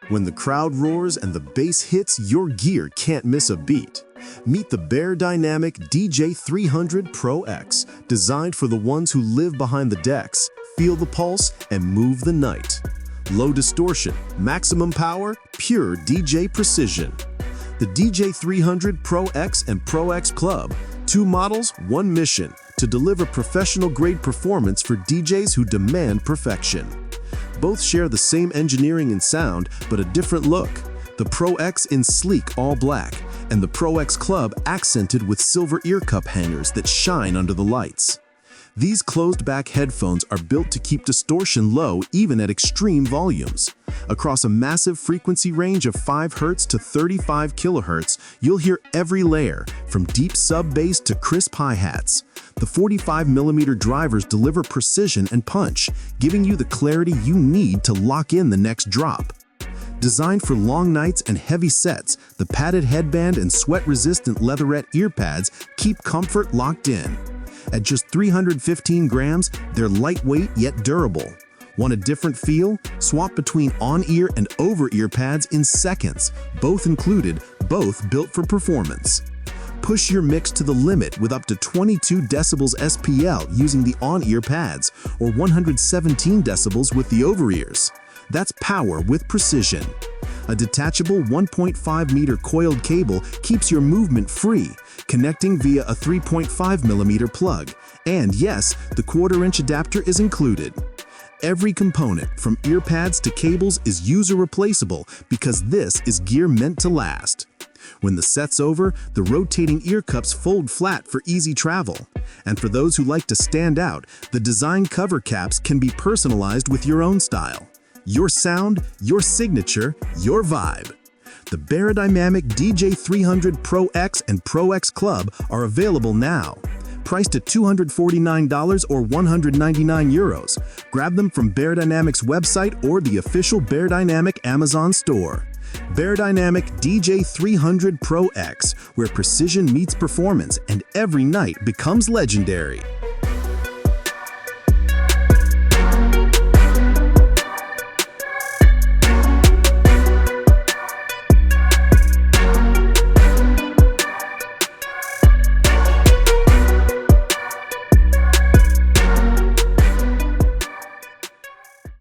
When the crowd roars and the bass hits, your gear can't miss a beat. Meet the Beyerdynamic DJ 300 Pro X, designed for the ones who live behind the decks, feel the pulse, and move the night. Low distortion, maximum power, pure DJ precision. The DJ 300 Pro X and Pro X Club, 2 models, 1 mission, to deliver professional-grade performance for DJs who demand perfection. Both share the same engineering and sound, but a different look. The Pro X in sleek all black, and the Pro X Club accented with silver ear cup hangers that shine under the lights. These closed-back headphones are built to keep distortion low even at extreme volumes. Across a massive frequency range of 5 Hz to 35 kHz, you'll hear every layer, from deep sub-bass to crisp hi-hats. The 45mm drivers deliver precision and punch, giving you the clarity you need to lock in the next drop. Designed for long nights and heavy sets, the padded headband and sweat-resistant leatherette ear pads keep comfort locked in. At just 315 grams, they're lightweight yet durable. Want a different feel? Swap between on-ear and over-ear pads in seconds, both included, both built for performance. Push your mix to the limit with up to 22 decibels SPL using the on-ear pads, or 117 decibels with the over-ears. That's power with precision. A detachable 1.5-meter coiled cable keeps your movement free, connecting via a 3.5mm plug. And yes, the 1/4-inch adapter is included. Every component, from ear pads to cables, is user replaceable because this is gear meant to last. When the set's over, the rotating ear cups fold flat for easy travel. And for those who like to stand out, the design cover caps can be personalized with your own style. Your sound, your signature, your vibe. The Beyerdynamic DJ 300 Pro X and Pro X Club are available now. Priced at $249 or €199. Grab them from Beyerdynamic's website or the official Beyerdynamic Amazon store. Beyerdynamic DJ 300 Pro X, where precision meets performance and every night becomes legendary.